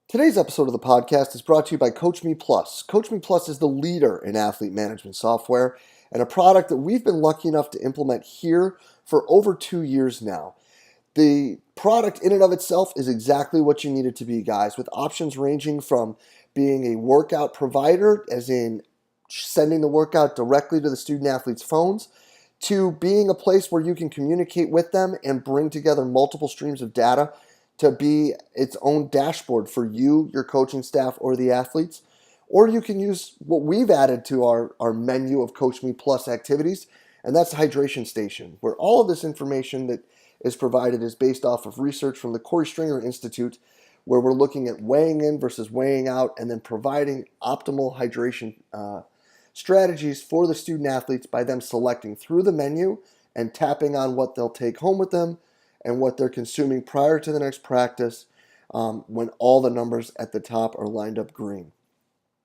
Today's episode of the podcast is brought to you by Coach Me Plus. Coach Me Plus is the leader in athlete management software and a product that we've been lucky enough to implement here for over 2 years now. The product in and of itself is exactly what you need it to be, guys, with options ranging from being a workout provider, as in sending the workout directly to the student athletes' phones, to being a place where you can communicate with them and bring together multiple streams of data to be its own dashboard for you, your coaching staff, or the athletes. Or you can use what we've added to our menu of Coach Me Plus activities, and that's the hydration station, where all of this information that is provided is based off of research from the Corey Stringer Institute, where we're looking at weighing in versus weighing out and then providing optimal hydration strategies for the student athletes by them selecting through the menu and tapping on what they'll take home with them and what they're consuming prior to the next practice when all the numbers at the top are lined up green.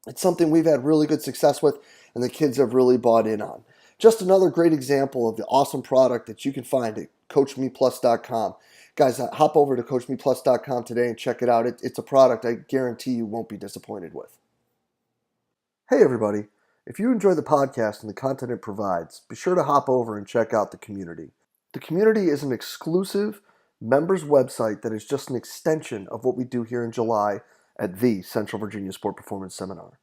It's something we've had really good success with and the kids have really bought in on. Just another great example of the awesome product that you can find at CoachMePlus.com. Guys, hop over to CoachMePlus.com today and check it out. It's a product I guarantee you won't be disappointed with. Hey everybody, if you enjoy the podcast and the content it provides, be sure to hop over and check out the community. The community is an exclusive members website that is just an extension of what we do here in July at the Central Virginia Sport Performance Seminar.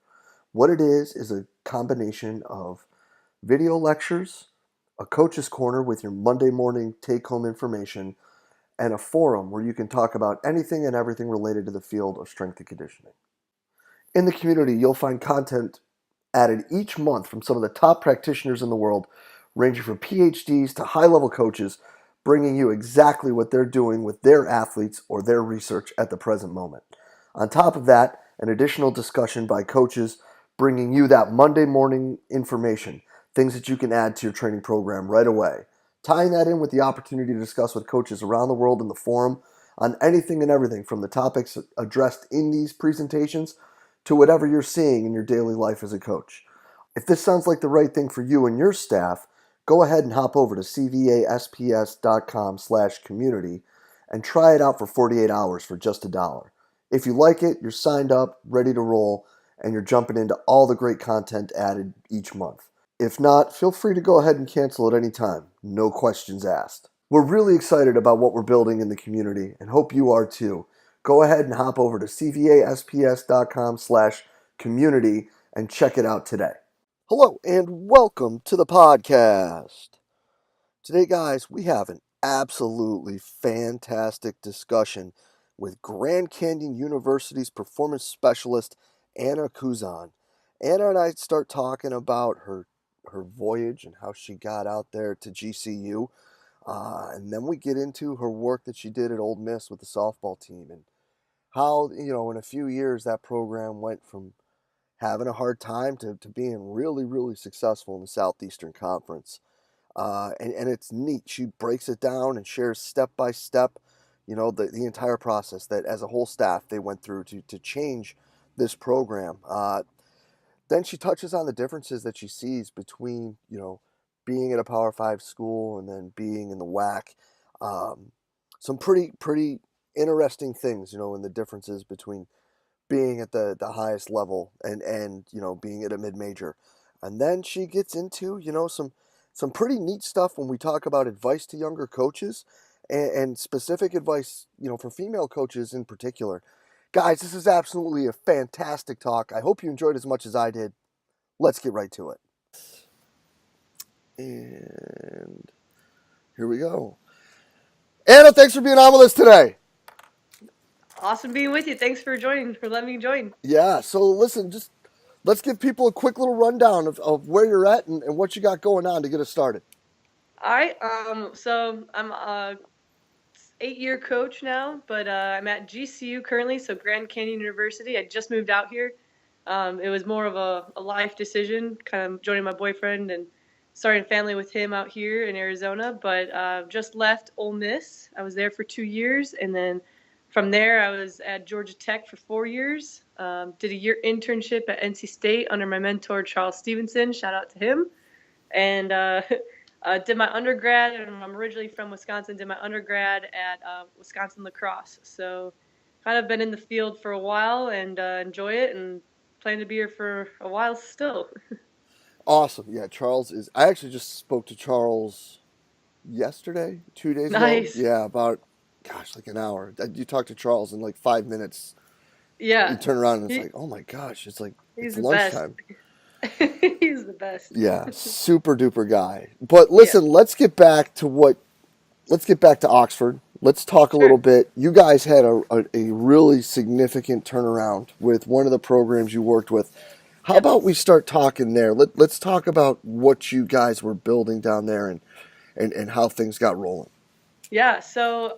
What it is a combination of video lectures, a coach's corner with your Monday morning take-home information, and a forum where you can talk about anything and everything related to the field of strength and conditioning. In the community, you'll find content added each month from some of the top practitioners in the world, ranging from PhDs to high-level coaches, bringing you exactly what they're doing with their athletes or their research at the present moment. On top of that, an additional discussion by coaches bringing you that Monday morning information, things that you can add to your training program right away. Tying that in with the opportunity to discuss with coaches around the world in the forum on anything and everything from the topics addressed in these presentations to whatever you're seeing in your daily life as a coach. If this sounds like the right thing for you and your staff, go ahead and hop over to cvasps.com/community and try it out for 48 hours for just $1. If you like it, you're signed up, ready to roll, and you're jumping into all the great content added each month. If not, feel free to go ahead and cancel at any time. No questions asked. We're really excited about what we're building in the community and hope you are too. Go ahead and hop over to cvasps.com/community and check it out today. Hello and welcome to the podcast. Today, guys, we have an absolutely fantastic discussion with Grand Canyon University's performance specialist, Anna Kuzan. Anna and I start talking about her voyage and how she got out there to GCU. And then we get into her work that she did at Ole Miss with the softball team and how, in a few years that program went from having a hard time to being really, really successful in the Southeastern Conference. And it's neat. She breaks it down and shares step by step, the entire process that as a whole staff they went through to change this program. Then she touches on the differences that she sees between, being at a Power 5 school and then being in the WAC. Some pretty interesting things, in the differences between being at the highest level and being at a mid-major. And then she gets into, some pretty neat stuff when we talk about advice to younger coaches and specific advice, for female coaches in particular. Guys, this is absolutely a fantastic talk. I hope you enjoyed as much as I did. Let's get right to it. And here we go. Anna, thanks for being on with us today. Awesome being with you. Thanks for letting me join. Yeah, so listen, just let's give people a quick little rundown of where you're at and what you got going on to get us started. All right. So I'm a 8-year coach now, but I'm at GCU currently, so Grand Canyon University. I just moved out here. It was more of a life decision, kind of joining my boyfriend and starting a family with him out here in Arizona. But just left Ole Miss. I was there for 2 years, and then from there I was at Georgia Tech for 4 years. Did a year internship at NC State under my mentor Charles Stevenson. Shout out to him. And did my undergrad, and I'm originally from Wisconsin. Did my undergrad at Wisconsin Lacrosse. So kind of been in the field for a while and enjoy it and plan to be here for a while still. Awesome. Yeah, Charles is. I actually just spoke to Charles yesterday, 2 days ago. Nice. Yeah, about, gosh, like an hour. You talk to Charles in like 5 minutes. You Yeah. turn around and it's He, like, oh my gosh, it's like he's it's the best. lunchtime. He's the best. Yeah, super duper guy. But Yeah. listen, let's get back to Oxford. Let's talk a little Sure. bit. You guys had a really significant turnaround with one of the programs you worked with. How Yep. about we start talking there? Let's talk about what you guys were building down there and how things got rolling. Yeah, so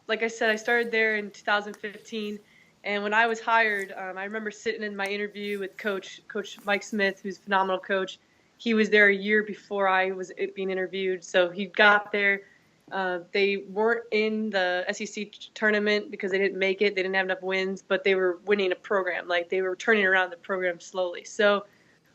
like I said, I started there in 2015, and when I was hired, I remember sitting in my interview with Coach Mike Smith, who's a phenomenal coach. He was there a year before I was being interviewed, so he got there. They weren't in the SEC tournament because they didn't make it. They didn't have enough wins, but they were winning a program. Like they were turning around the program slowly. So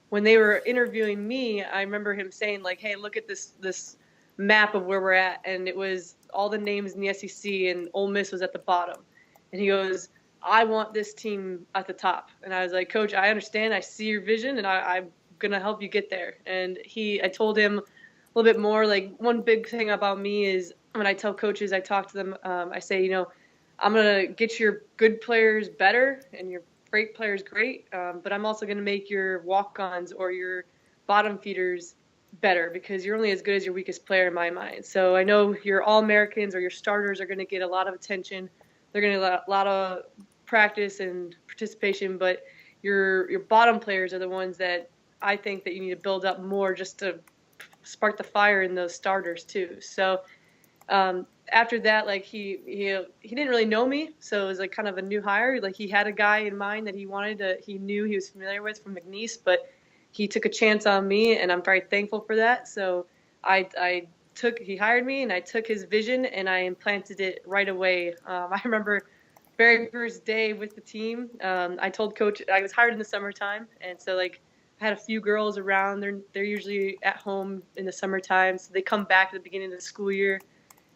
when they were interviewing me, I remember him saying like, "Hey, look at this map of where we're at," and it was all the names in the SEC, and Ole Miss was at the bottom. And he goes, "I want this team at the top." And I was like, "Coach, I understand. I see your vision, and I'm gonna help you get there." And I told him a little bit more. Like one big thing about me is when I tell coaches, I talk to them. I say, I'm gonna get your good players better and your great players great, but I'm also gonna make your walk-ons or your bottom feeders better because you're only as good as your weakest player in my mind. So I know your All-Americans or your starters are gonna get a lot of attention. They're gonna get a lot of practice and participation, but your bottom players are the ones that I think that you need to build up more just to spark the fire in those starters too. So after that, like he didn't really know me, so it was like kind of a new hire. Like he had a guy in mind that he knew he was familiar with from McNeese, but he took a chance on me, and I'm very thankful for that. So he hired me, and I took his vision and I implanted it right away. I remember very first day with the team. I told coach I was hired in the summertime, and so like I had a few girls around. They're usually at home in the summertime, so they come back at the beginning of the school year.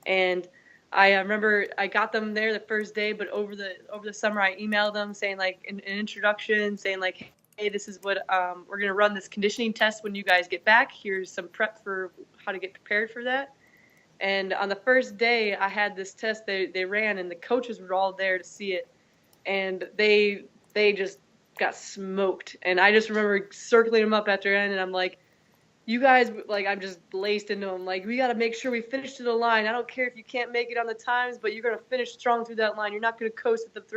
And I remember I got them there the first day, but over the summer I emailed them saying like an introduction, saying like, hey, this is what we're gonna run this conditioning test when you guys get back. Here's some prep for how to get prepared for that. And on the first day, I had this test they ran, and the coaches were all there to see it, and they just got smoked. And I just remember circling them up after end, and I'm like, you guys, like, I'm just laced into them. Like, we got to make sure we finish to the line. I don't care if you can't make it on the times, but you're going to finish strong through that line. You're not going to coast at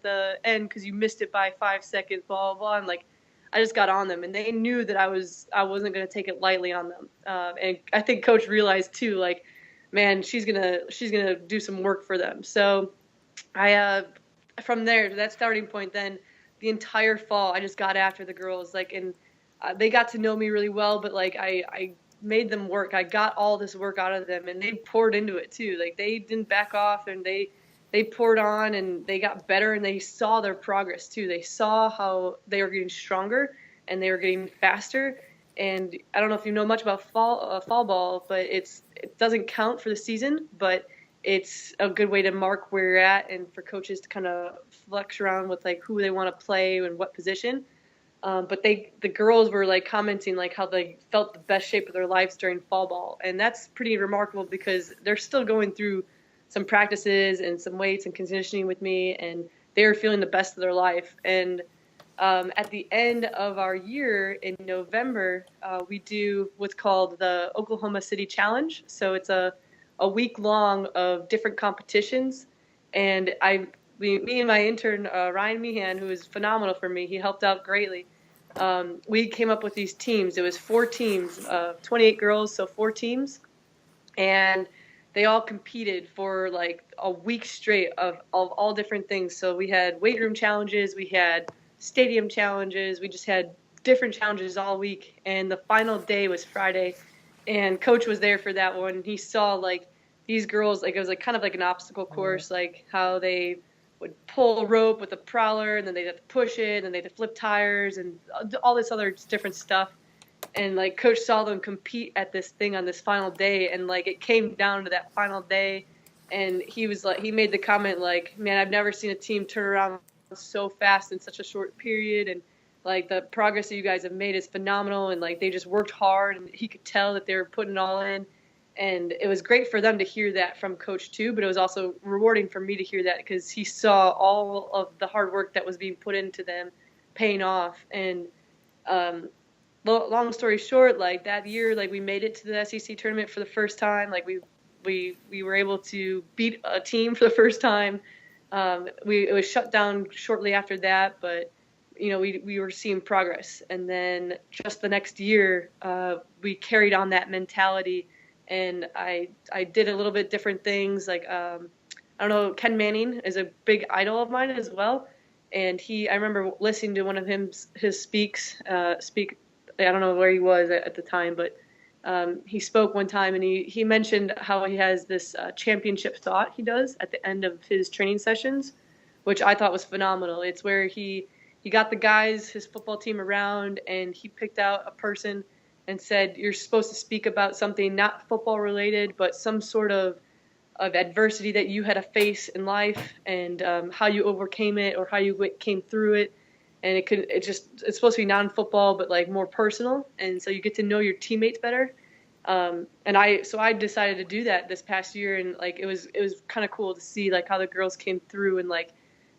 the end because you missed it by 5 seconds, blah, blah, blah. And, like, I just got on them, and they knew that I wasn't going to take it lightly on them. And I think Coach realized, too, like, man, she's gonna do some work for them. So from there, to that starting point, then the entire fall, I just got after the girls, like, and they got to know me really well, but like I made them work. I got all this work out of them, and they poured into it too. Like they didn't back off, and they poured on, and they got better, and they saw their progress too. They saw how they were getting stronger, and they were getting faster. And I don't know if you know much about fall ball, but it doesn't count for the season, but it's a good way to mark where you're at, and for coaches to kind of flex around with like who they want to play and what position. But the girls were like commenting like how they felt the best shape of their lives during fall ball, and that's pretty remarkable because they're still going through some practices and some weights and conditioning with me, and they were feeling the best of their life. And at the end of our year in November, we do what's called the Oklahoma City Challenge. So it's a week long of different competitions, and me and my intern Ryan Meehan, who is phenomenal for me, he helped out greatly. We came up with these teams. It was 4 teams, 28 girls, so 4 teams, and they all competed for like a week straight of all different things. So we had weight room challenges, we had stadium challenges, we just had different challenges all week. And the final day was Friday, and coach was there for that one. He saw like these girls, like it was like kind of like an obstacle course, like how they would pull a rope with a prowler, and then they'd have to push it, and they'd have to flip tires and all this other different stuff. And like coach saw them compete at this thing on this final day, and like it came down to that final day, and he made the comment like, man, I've never seen a team turn around so fast in such a short period, and like the progress that you guys have made is phenomenal, and like they just worked hard, and he could tell that they were putting it all in. And it was great for them to hear that from coach too, but it was also rewarding for me to hear that because he saw all of the hard work that was being put into them paying off. And um, long story short, like that year, like we made it to the SEC tournament for the first time. Like we were able to beat a team for the first time. It was shut down shortly after that, but we were seeing progress. And then just the next year, we carried on that mentality, and I did a little bit different things. Like I don't know, Ken Manning is a big idol of mine as well, and I remember listening to one of his speak. I don't know where he was at the time, but he spoke one time, and he mentioned how he has this championship thought he does at the end of his training sessions, which I thought was phenomenal. It's where he got the guys, his football team around, and he picked out a person and said, you're supposed to speak about something not football related, but some sort of adversity that you had to face in life, and how you overcame it or how you came through it. And it's supposed to be non-football, but like more personal. And so you get to know your teammates better. So I decided to do that this past year, and like it was kind of cool to see like how the girls came through, and like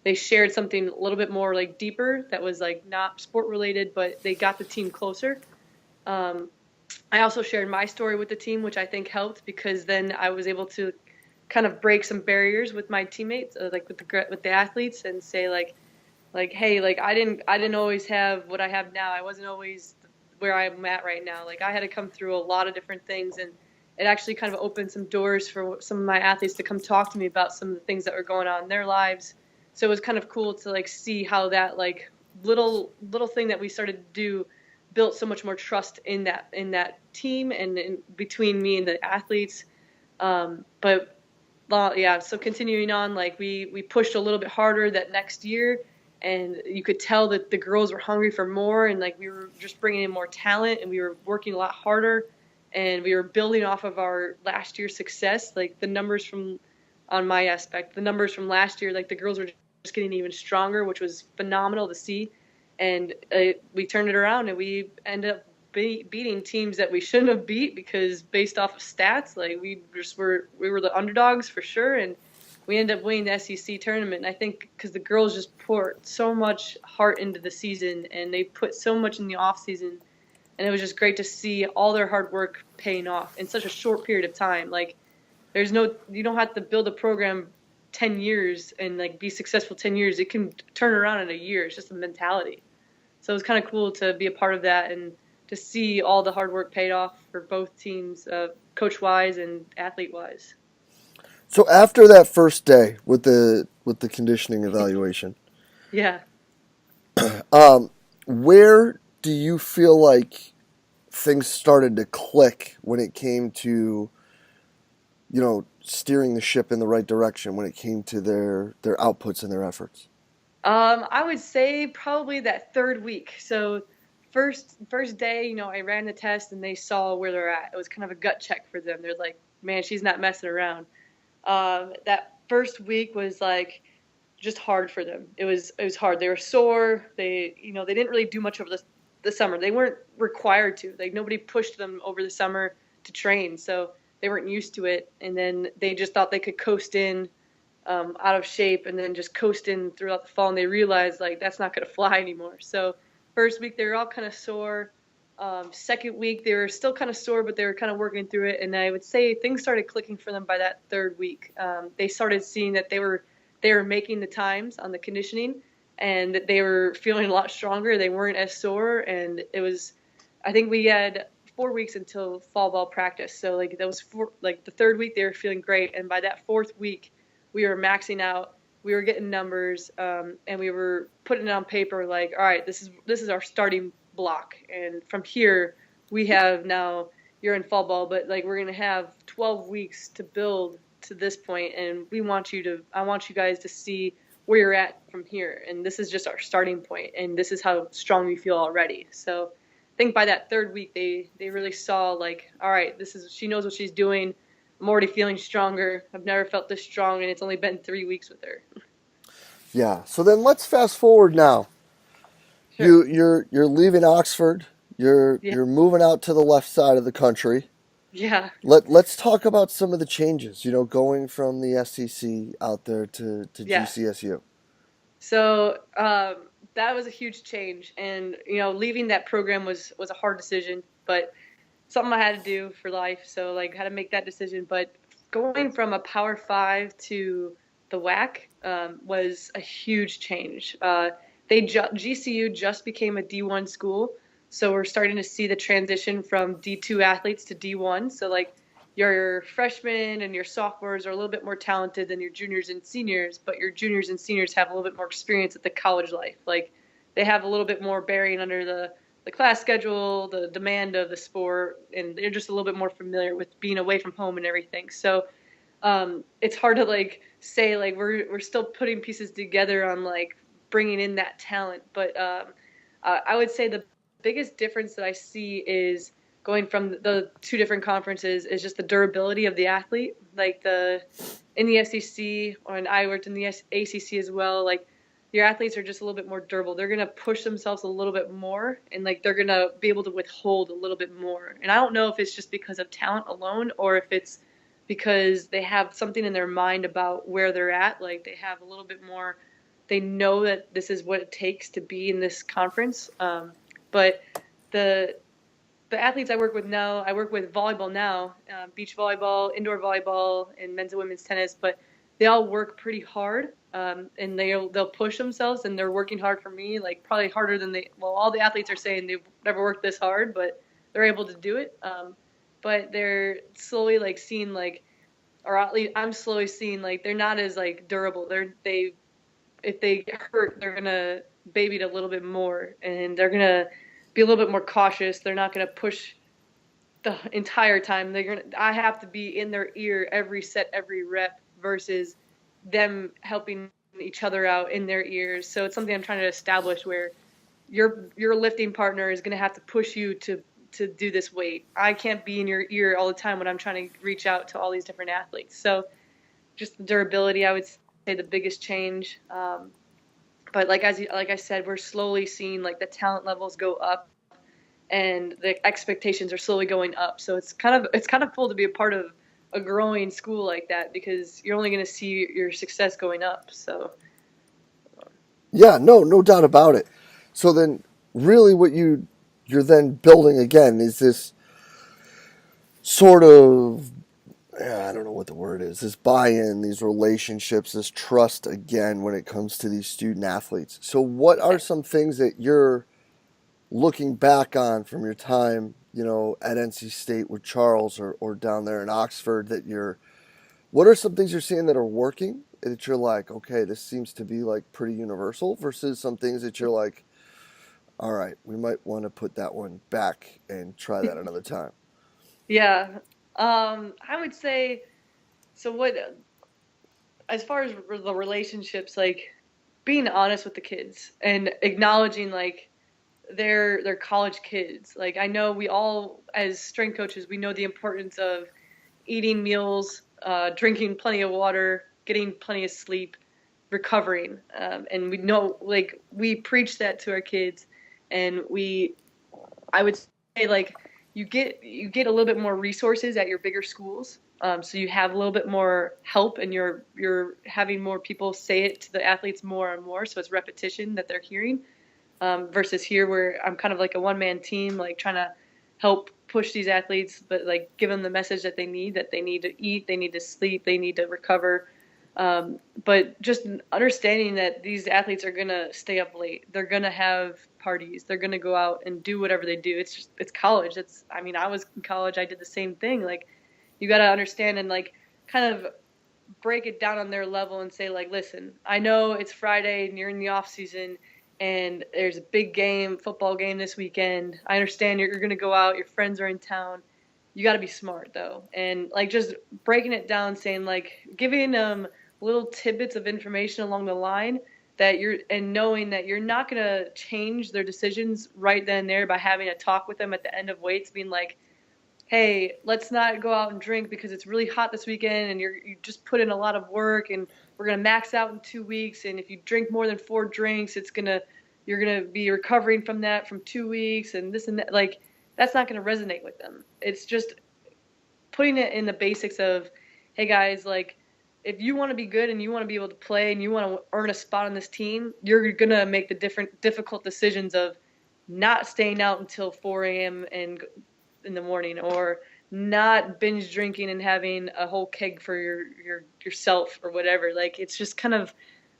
they shared something a little bit more like deeper that was like not sport related, but they got the team closer. Um, I also shared my story with the team, which I think helped because then I was able to kind of break some barriers with my teammates, like with the athletes, and say like hey, like I didn't always have what I have now. I wasn't always where I'm at right now. Like I had to come through a lot of different things, and it actually kind of opened some doors for some of my athletes to come talk to me about some of the things that were going on in their lives. So it was kind of cool to like see how that like little thing that we started to do built so much more trust in that team and between me and the athletes. But yeah, so continuing on, like we pushed a little bit harder that next year, and you could tell that the girls were hungry for more, and like we were just bringing in more talent, and we were working a lot harder, and we were building off of our last year's success. Like the numbers on my aspect, the numbers from last year, like the girls were just getting even stronger, which was phenomenal to see. And we turned it around, and we ended up beating teams that we shouldn't have beat because based off of stats, like we were the underdogs for sure, and we ended up winning the SEC tournament. And I think because the girls just poured so much heart into the season, and they put so much in the off season, and it was just great to see all their hard work paying off in such a short period of time. Like you don't have to build a program 10 years and like be successful 10 years. It can turn around in a year. It's just a mentality. So it was kind of cool to be a part of that and to see all the hard work paid off for both teams, coach-wise and athlete-wise. So after that first day with the conditioning evaluation, Yeah. where do you feel like things started to click when it came to, steering the ship in the right direction when it came to their outputs and their efforts? I would say probably that third week. So first day, I ran the test and they saw where they're at. It was kind of a gut check for them. They're like, man, she's not messing around. That first week was like just hard for them. It was hard. They were sore. They didn't really do much over the summer. They weren't required to. Like nobody pushed them over the summer to train, so they weren't used to it. And then they just thought they could coast in out of shape and then just coast in throughout the fall. And they realized like that's not going to fly anymore. So first week they were all kind of sore. Second week they were still kind of sore, but they were kind of working through it. And I would say things started clicking for them by that third week. They started seeing that they were making the times on the conditioning, and that they were feeling a lot stronger. They weren't as sore, and I think we had 4 weeks until fall ball practice. So like that was the third week they were feeling great, and by that fourth week we were maxing out. We were getting numbers, and we were putting it on paper. Like, all right, this is our starting block, and from here we have now. You're in fall ball, but like we're gonna have 12 weeks to build to this point, and I want you guys to see where you're at from here, and this is just our starting point, and this is how strong we feel already. So I think by that third week they really saw like, all right, she knows what she's doing. I'm already feeling stronger. I've never felt this strong, and it's only been 3 weeks with her. Yeah. So then let's fast forward now. Sure. You're leaving Oxford. Yeah. You're moving out to the left side of the country. Yeah. Let's talk about some of the changes. Going from the SEC out there to Yeah. GCSU. So that was a huge change, and leaving that program was a hard decision, but something I had to do for life. So like, had to make that decision. But going from a Power Five to the WAC was a huge change. GCU just became a D1 school, so we're starting to see the transition from D2 athletes to D1. So like, your freshmen and your sophomores are a little bit more talented than your juniors and seniors, but your juniors and seniors have a little bit more experience at the college life. Like, they have a little bit more bearing under the class schedule, the demand of the sport, and they're just a little bit more familiar with being away from home and everything. So it's hard to like say like we're still putting pieces together on like bringing in that talent, but I would say the biggest difference that I see is going from the two different conferences is just the durability of the athlete. Like in the SEC, and I worked in the ACC as well. Like, your athletes are just a little bit more durable. They're gonna push themselves a little bit more, and like they're gonna be able to withhold a little bit more. And I don't know if it's just because of talent alone, or if it's because they have something in their mind about where they're at. Like, they have a little bit more. They know that this is what it takes to be in this conference. But the the athletes I work with now, I work with volleyball now, beach volleyball, indoor volleyball, and men's and women's tennis. But they all work pretty hard, and they'll push themselves, and they're working hard for me, like probably harder than all the athletes are saying they've never worked this hard, but they're able to do it. But they're slowly like seeing like, or at least I'm slowly seeing like they're not as like durable. They if they get hurt, they're gonna baby it a little bit more, and they're gonna be a little bit more cautious. They're not gonna push the entire time. I have to be in their ear every set, every rep, versus them helping each other out in their ears. So it's something I'm trying to establish where your lifting partner is gonna have to push you to do this weight. I can't be in your ear all the time when I'm trying to reach out to all these different athletes. So just the durability, I would say, the biggest change. But like I said, we're slowly seeing like the talent levels go up, and the expectations are slowly going up. So it's kind of cool to be a part of a growing school like that, because you're only going to see your success going up. So Yeah, no doubt about it. So then, really, what you're then building again is this sort of, I don't know what the word is, this buy-in, these relationships, this trust again when it comes to these student athletes. So what are some things that you're looking back on from your time, at NC State with Charles, or down there in Oxford, what are some things you're seeing that are working that you're like, okay, this seems to be like pretty universal, versus some things that you're like, all right, we might want to put that one back and try that another time. yeah, I would say, so what, as far as the relationships, like being honest with the kids and acknowledging like they're college kids. Like, I know we all, as strength coaches, we know the importance of eating meals, drinking plenty of water, getting plenty of sleep, recovering. And we know, like, we preach that to our kids, and I would say, like, you get a little bit more resources at your bigger schools. So you have a little bit more help, and you're having more people say it to the athletes more and more. So it's repetition that they're hearing, versus here where I'm kind of like a one-man team, like trying to help push these athletes, but like give them the message that they need to eat, they need to sleep, they need to recover. But just understanding that these athletes are going to stay up late. They're going to have parties. They're going to go out and do whatever they do. It's college. I mean, I was in college. I did the same thing. Like, you got to understand and like kind of break it down on their level and say, like, listen, I know it's Friday and you're in the off season and there's a big game, football game this weekend. I understand you're going to go out. Your friends are in town. You got to be smart though. And like, just breaking it down, saying like, giving them little tidbits of information along the line and knowing that you're not going to change their decisions right then and there by having a talk with them at the end of weights, being like, hey, let's not go out and drink because it's really hot this weekend and you just put in a lot of work and we're gonna max out in 2 weeks, and if you drink more than 4 drinks, you're gonna be recovering from that from 2 weeks and this and that. Like, that's not gonna resonate with them. It's just putting it in the basics of, hey guys, like, if you want to be good and you want to be able to play and you want to earn a spot on this team, you're gonna make the difficult decisions of not staying out until 4 a.m. and in the morning, or not binge drinking and having a whole keg for yourself or whatever. Like, it's just kind of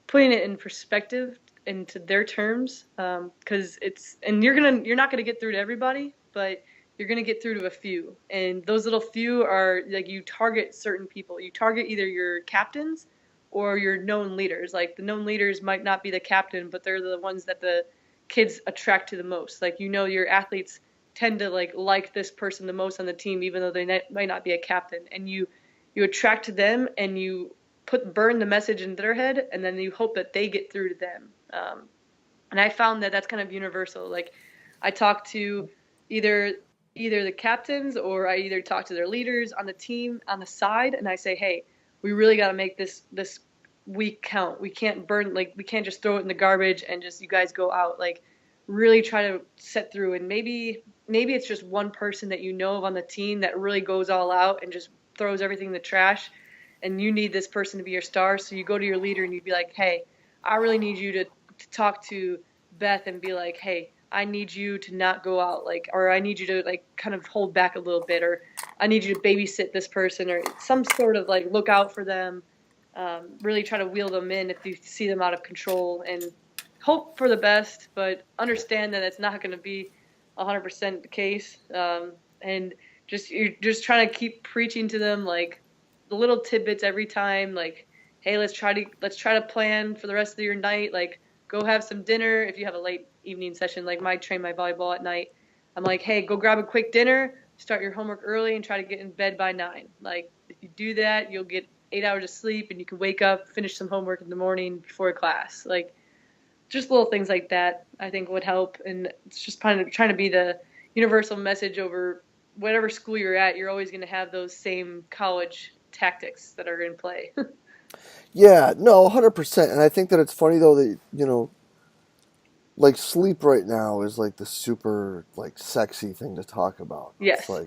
putting it in perspective into their terms, because you're not gonna get through to everybody, but you're gonna get through to a few, and those little few are like, you target certain people. You target either your captains or your known leaders. Like, the known leaders might not be the captain, but they're the ones that the kids attract to the most. Like, your athletes tend to like this person the most on the team, even though they might not be a captain, and you attract to them, and you burn the message in their head, and then you hope that they get through to them. And I found that that's kind of universal. Like, I talk to either the captains, or I either talk to their leaders on the team on the side, and I say, hey, we really got to make this week count. We can't we can't just throw it in the garbage and just, you guys go out. Like, really try to set through, and maybe it's just one person that you know of on the team that really goes all out and just throws everything in the trash, and you need this person to be your star. So you go to your leader and you'd be like, hey, I really need you to talk to Beth and be like, hey, I need you to not go out, like, or I need you to, like, kind of hold back a little bit, or I need you to babysit this person, or some sort of, like, look out for them. Really try to wheel them in if you see them out of control, and hope for the best, but understand that it's not going to be 100% the case. And you're just trying to keep preaching to them, like, the little tidbits every time, like, hey, let's try to plan for the rest of your night. Like, go have some dinner if you have a late evening session. Like, train my volleyball at night. I'm like, hey, go grab a quick dinner, start your homework early, and try to get in bed by 9. Like, if you do that, you'll get 8 hours of sleep, and you can wake up, finish some homework in the morning before class. Like, just little things like that, I think, would help. And it's just kind of trying to be the universal message over whatever school you're at. You're always going to have those same college tactics that are in play. Yeah, no, 100%. And I think that it's funny though that, like, sleep right now is like the super, like, sexy thing to talk about. It's Yes.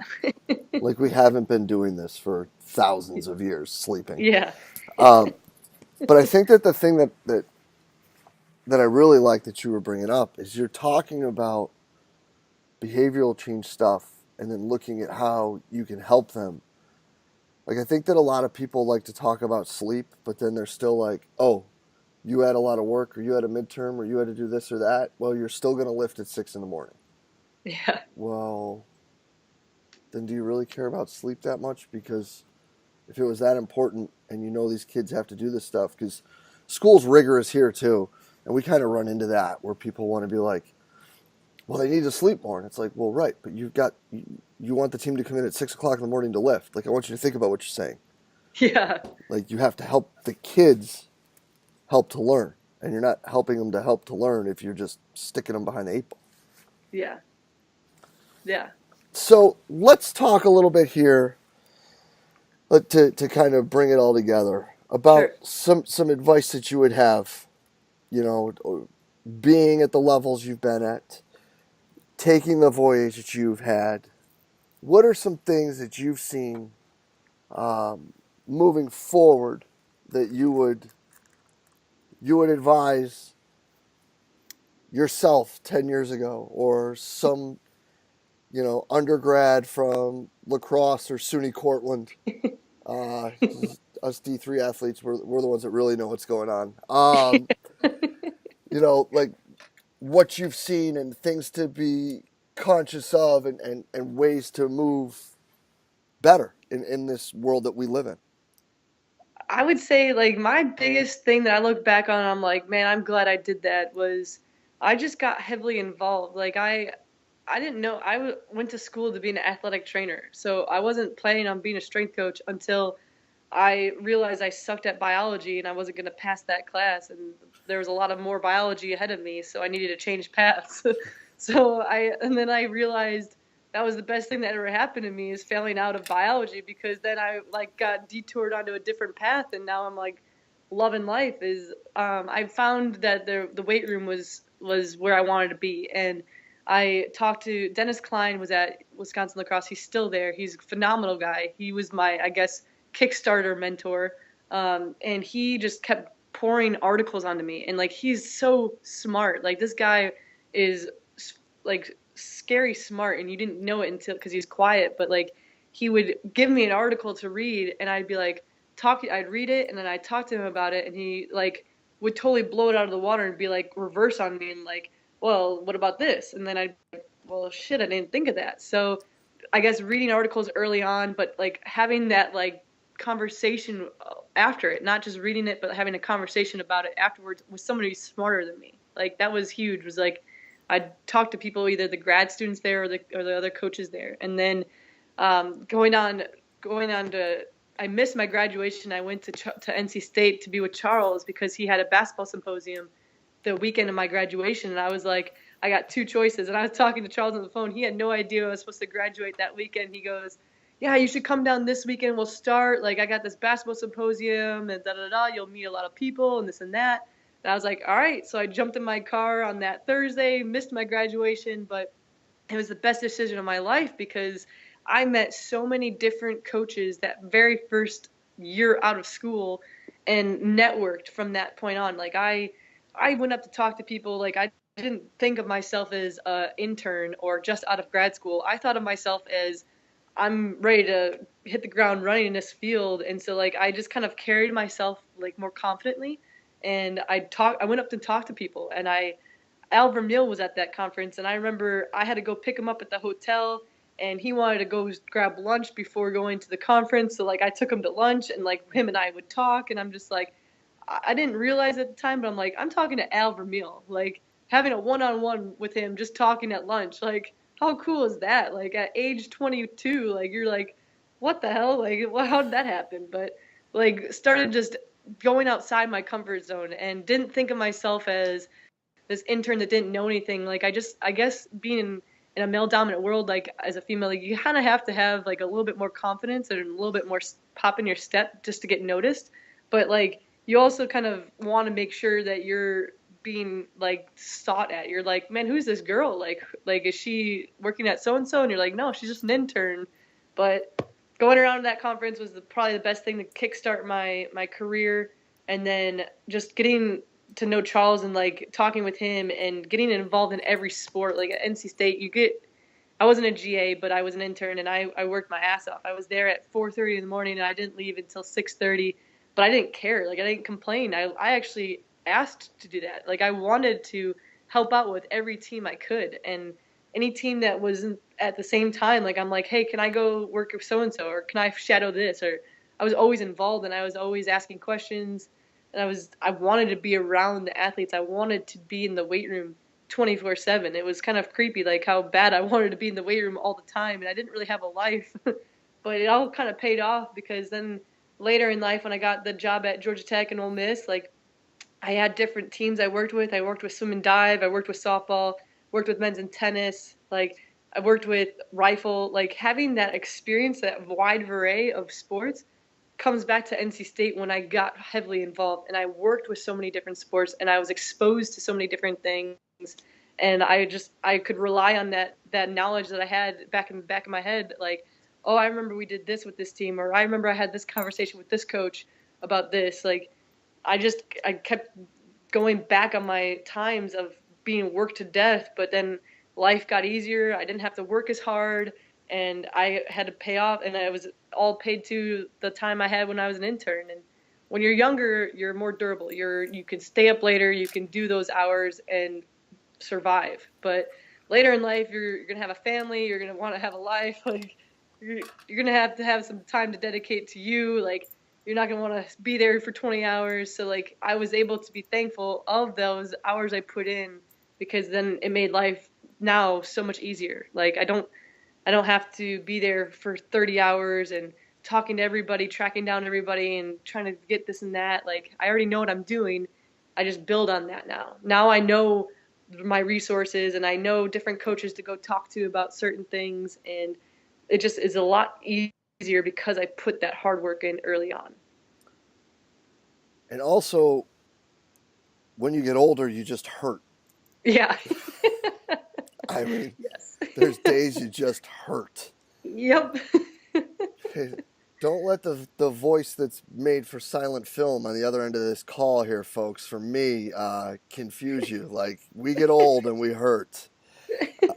like we haven't been doing this for thousands of years, sleeping. Yeah. Um, but I think that the thing that I really like that you were bringing up is you're talking about behavioral change stuff and then looking at how you can help them. Like, I think that a lot of people like to talk about sleep, but then they're still like, oh, you had a lot of work, or you had a midterm, or you had to do this or that. Well, you're still going to lift at 6 in the morning. Yeah. Well, then do you really care about sleep that much? Because if it was that important, and these kids have to do this stuff, because school's rigorous here too, and we kind of run into that where people want to be like, well, they need to sleep more. And it's like, well, right, but you want the team to come in at 6 o'clock in the morning to lift. Like, I want you to think about what you're saying. Yeah. Like, you have to help the kids help to learn. And you're not helping them to help to learn if you're just sticking them behind the 8 ball. Yeah. Yeah. So let's talk a little bit here to kind of bring it all together about Sure. some advice that you would have, being at the levels you've been at, taking the voyage that you've had. What are some things that you've seen moving forward that you would advise yourself 10 years ago, or some undergrad from La Crosse or SUNY Cortland? Us D3 athletes, we're the ones that really know what's going on. Like, what you've seen and things to be conscious of, and ways to move better in this world that we live in. I would say, like, my biggest thing that I look back on, I'm like, man, I'm glad I did that, was I just got heavily involved. Like, I didn't know, went to school to be an athletic trainer, so I wasn't planning on being a strength coach until I realized I sucked at biology and I wasn't going to pass that class, and there was a lot of more biology ahead of me, so I needed to change paths. And then I realized that was the best thing that ever happened to me, is failing out of biology, because then I like got detoured onto a different path, and now I'm like loving life. Is I found that the weight room was where I wanted to be, and I talked to Dennis Klein, was at Wisconsin Lacrosse. He's still there. He's a phenomenal guy. He was my, I guess, Kickstarter mentor, and he just kept pouring articles onto me, and like he's so smart. Like this guy is like scary smart, and you didn't know it until, because he's quiet, but like he would give me an article to read, and I'd be like I'd read it, and then I'd talk to him about it, and he like would totally blow it out of the water and be like reverse on me and like, well, what about this? And then I'd be like, well, shit, I didn't think of that. So I guess reading articles early on, but like having that like conversation after it, not just reading it, but having a conversation about it afterwards with somebody smarter than me. Like that was huge. Was like I'd talk to people, either the grad students there or the other coaches there, and then going on to, I missed my graduation. I went to NC State to be with Charles because he had a basketball symposium the weekend of my graduation, and I was like, I got two choices. And I was talking to Charles on the phone. He had no idea I was supposed to graduate that weekend. He goes, yeah, you should come down this weekend. We'll start. Like, I got this basketball symposium and da-da-da. You'll meet a lot of people and this and that. And I was like, all right. So I jumped in my car on that Thursday, missed my graduation, but it was the best decision of my life because I met so many different coaches that very first year out of school and networked from that point on. Like I went up to talk to people. Like I didn't think of myself as an intern or just out of grad school. I thought of myself as I'm ready to hit the ground running in this field. And so like I just kind of carried myself like more confidently, and I went up to talk to people, and Al Vermeil was at that conference, and I remember I had to go pick him up at the hotel, and he wanted to go grab lunch before going to the conference. So like I took him to lunch, and like him and I would talk, and I'm just like, I didn't realize at the time, but I'm like, I'm talking to Al Vermeil, like having a one-on-one with him, just talking at lunch. Like, how cool is that? Like at age 22, like you're like, what the hell? Like, how did that happen? But like started just going outside my comfort zone and didn't think of myself as this intern that didn't know anything. Like I guess being in a male dominant world, like as a female, like you kind of have to have like a little bit more confidence and a little bit more pop in your step just to get noticed. But like you also kind of want to make sure that you're being like sought at. You're like, man, who's this girl? Like is she working at so and so? And you're like, no, she's just an intern. But going around to that conference was probably the best thing to kickstart my career. And then just getting to know Charles and like talking with him and getting involved in every sport. Like at NC State, I wasn't a GA, but I was an intern, and I worked my ass off. I was there at 4:30 in the morning, and I didn't leave until 6:30, but I didn't care. Like I didn't complain. I actually asked to do that. Like I wanted to help out with every team I could, and any team that wasn't at the same time, like I'm like, hey, can I go work with so and so, or can I shadow this? Or I was always involved, and I was always asking questions, and I wanted to be around the athletes. I wanted to be in the weight room 24/7. It was kind of creepy, like how bad I wanted to be in the weight room all the time, and I didn't really have a life. But it all kind of paid off, because then later in life, when I got the job at Georgia Tech and Ole Miss, like I had different teams I worked with. I worked with swim and dive. I worked with softball. Worked with men's and tennis. Like I worked with rifle. Like having that experience, that wide array of sports, comes back to NC State when I got heavily involved, and I worked with so many different sports, and I was exposed to so many different things, and I could rely on that knowledge that I had back in the back of my head, like, oh, I remember we did this with this team, or I remember I had this conversation with this coach about this. Like I kept going back on my times of being worked to death, but then life got easier. I didn't have to work as hard, and I had to pay off, and I was all paid to the time I had when I was an intern. And when you're younger, you're more durable. You can stay up later, you can do those hours and survive. But later in life, you're gonna have a family, you're gonna want to have a life. Like you're gonna have to have some time to dedicate to you. Like you're not gonna want to be there for 20 hours. So like I was able to be thankful of those hours I put in, because then it made life now so much easier. Like I don't have to be there for 30 hours and talking to everybody, tracking down everybody and trying to get this and that. Like I already know what I'm doing. I just build on that now. Now I know my resources, and I know different coaches to go talk to about certain things, and it just is a lot easier because I put that hard work in early on. And also, when you get older, you just hurt. Yeah. I mean, Yes. there's days you just hurt. Yep. Don't let the voice that's made for silent film on the other end of this call here, folks, for me, confuse you. Like, we get old and we hurt.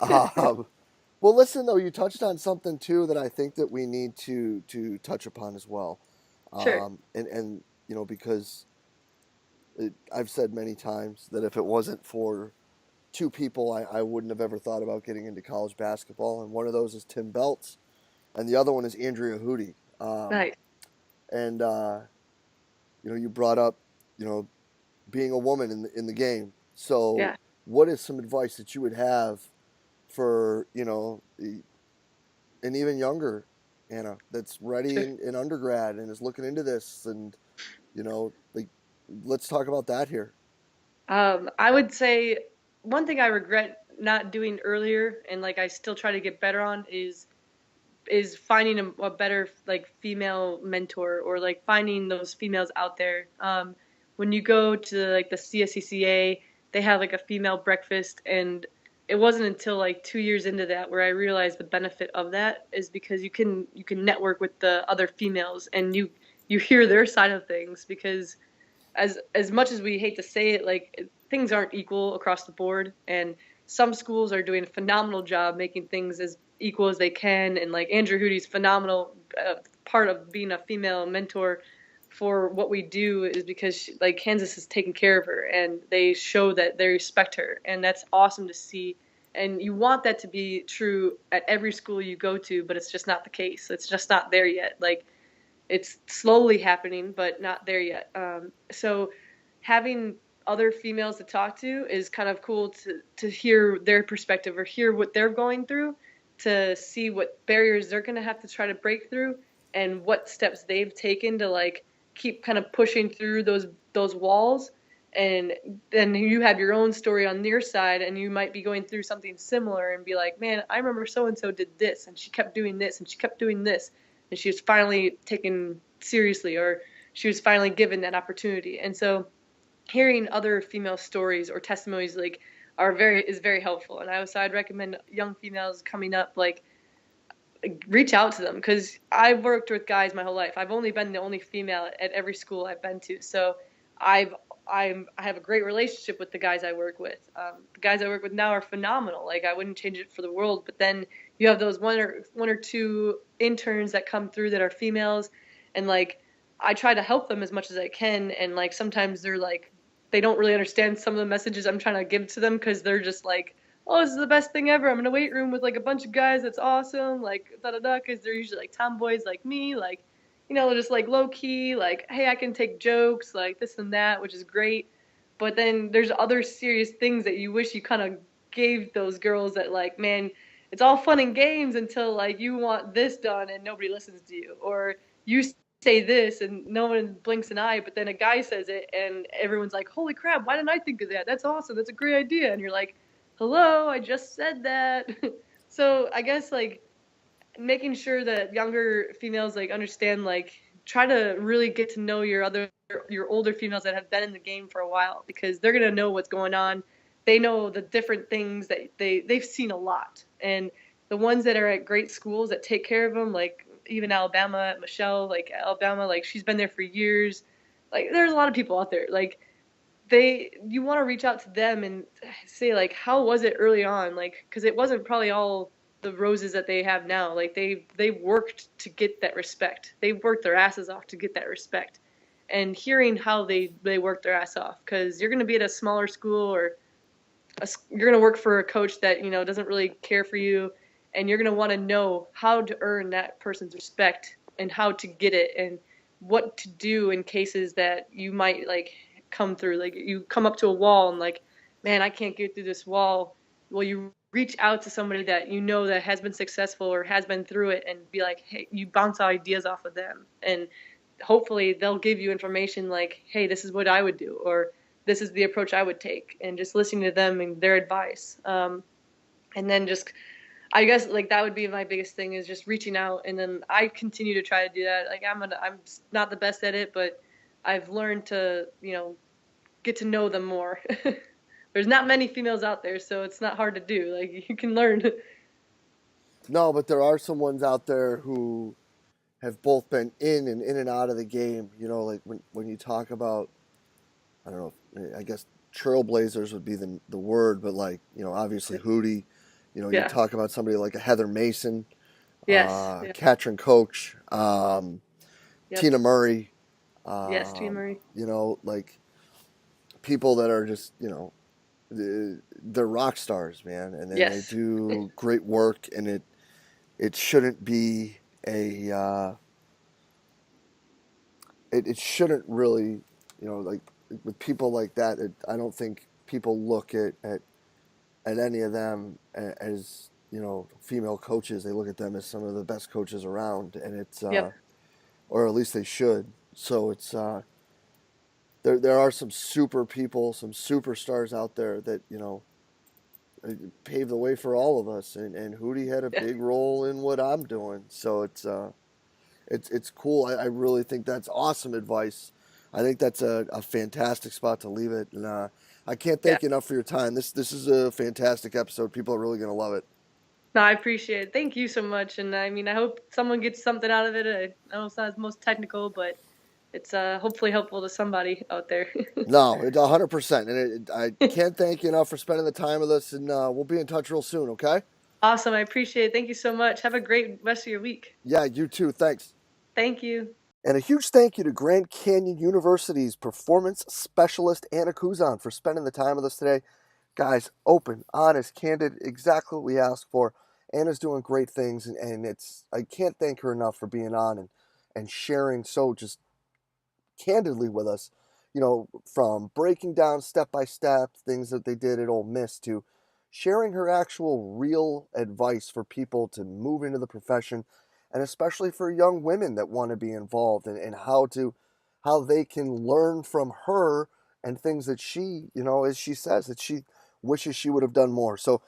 Um, well, listen, though, you touched on something, too, that I think that we need to touch upon as well. Sure. And because I've said many times that if it wasn't for two people, I wouldn't have ever thought about getting into college basketball. And one of those is Tim Belts, and the other one is Andrea Hootie. Nice. And you brought up, being a woman in the game. So, Yeah. what is some advice that you would have for an even younger Anna that's ready Sure. in undergrad and is looking into this, and like, let's talk about that here. I would say one thing I regret not doing earlier, and like I still try to get better on, is finding a better like female mentor, or like finding those females out there. When you go to like the CSCCA, they have like a female breakfast, and it wasn't until like 2 years into that where I realized the benefit of that is because you can network with the other females, and you hear their side of things, because as much as we hate to say it, like things aren't equal across the board, and some schools are doing a phenomenal job making things as equal as they can, and like Andrew Hootie's phenomenal part of being a female mentor for what we do is because like Kansas is taking care of her, and they show that they respect her, and that's awesome to see. And you want that to be true at every school you go to, but it's just not the case. It's just not there yet. Like it's slowly happening, but not there yet. So having other females to talk to is kind of cool to hear their perspective or hear what they're going through, to see what barriers they're going to have to try to break through, and what steps they've taken to like keep kind of pushing through those walls. And then you have your own story on your side, and you might be going through something similar and be like, man, I remember so and so did this, and she kept doing this, and she kept doing this, and she was finally taken seriously, or she was finally given that opportunity. And so hearing other female stories or testimonies like is very helpful. And I'd recommend young females coming up, like reach out to them, because I've worked with guys my whole life. I've only been the only female at every school I've been to, so I have a great relationship with the guys I work with. The guys I work with now are phenomenal. Like I wouldn't change it for the world. But then you have those one or two interns that come through that are females, and like I try to help them as much as I can. And like sometimes they're like they don't really understand some of the messages I'm trying to give to them, because they're just like, oh, this is the best thing ever. I'm in a weight room with like a bunch of guys. That's awesome. Like da da da. Because they're usually like tomboys like me. Like just like low key, like, hey, I can take jokes, like this and that, which is great. But then there's other serious things that you wish you kind of gave those girls, that like, man, it's all fun and games until like you want this done and nobody listens to you. Or you say this and no one blinks an eye, but then a guy says it and everyone's like, holy crap, why didn't I think of that? That's awesome. That's a great idea. And you're like, hello, I just said that. So I guess like making sure that younger females like understand, like try to really get to know your older females that have been in the game for a while, because they're going to know what's going on. They know the different things that they've seen a lot. And the ones that are at great schools that take care of them, like even Alabama, Michelle, like Alabama, like she's been there for years. Like there's a lot of people out there, like you want to reach out to them and say like, how was it early on? Like, because it wasn't probably all the roses that they have now. Like they worked to get that respect. They worked their asses off to get that respect. And hearing how they worked their ass off, because you're going to be at a smaller school, or you're going to work for a coach that doesn't really care for you, and you're going to want to know how to earn that person's respect and how to get it, and what to do in cases that you might like come through. Like you come up to a wall and like, man, I can't get through this wall. Well, you reach out to somebody that that has been successful or has been through it, and be like, hey, you bounce ideas off of them, and hopefully they'll give you information like, hey, this is what I would do, or this is the approach I would take, and just listening to them and their advice. And then just, I guess like that would be my biggest thing, is just reaching out, and then I continue to try to do that. Like I'm not the best at it, but I've learned to, get to know them more. There's not many females out there, so it's not hard to do. Like you can learn. No, but there are some ones out there who have both been in and out of the game. Like when you talk about, I don't know, I guess trailblazers would be the word, but like, obviously Hootie, you Yeah. talk about somebody like a Heather Mason, Yes. Yeah. Katrin Koch, Yep. Tina Murray, Yes. Tina Marie. like people that are just, they're rock stars, man. And then they Yes. do great work, and it shouldn't be it shouldn't really, like with people like that, I don't think people look at any of them as, female coaches. They look at them as some of the best coaches around, and it's, Yep. or at least they should. So it's, there are some super people, some superstars out there that, paved the way for all of us, and Hootie had a Yeah. big role in what I'm doing. So it's cool. I really think that's awesome advice. I think that's a fantastic spot to leave it, and I can't Yeah. thank you enough for your time. This is a fantastic episode. People are really gonna love it. No, I appreciate it. Thank you so much. And I mean, I hope someone gets something out of it. I know it's not the most technical, but it's hopefully helpful to somebody out there. No, it's 100%, and I can't thank you enough for spending the time with us. And we'll be in touch real soon. Okay? Awesome. I appreciate it. Thank you so much. Have a great rest of your week. Yeah, you too. Thanks. Thank you. And a huge thank you to Grand Canyon University's performance specialist Anna Kuzan for spending the time with us today. Guys, open, honest, candid, exactly what we asked for. Anna's doing great things, and I can't thank her enough for being on and sharing so just candidly with us, from breaking down step by step things that they did at Ole Miss to sharing her actual real advice for people to move into the profession, and especially for young women that want to be involved, and how they can learn from her, and things that she, as she says, that she wishes she would have done more. So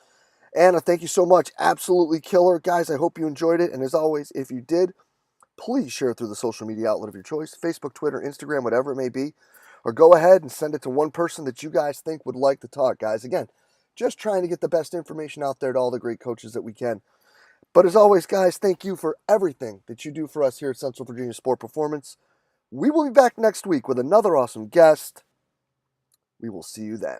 Anna, thank you so much. Absolutely killer. Guys, I hope you enjoyed it. And as always, if you did, please share it through the social media outlet of your choice, Facebook, Twitter, Instagram, whatever it may be. Or go ahead and send it to one person that you guys think would like to talk, guys. Again, just trying to get the best information out there to all the great coaches that we can. But as always, guys, thank you for everything that you do for us here at Central Virginia Sport Performance. We will be back next week with another awesome guest. We will see you then.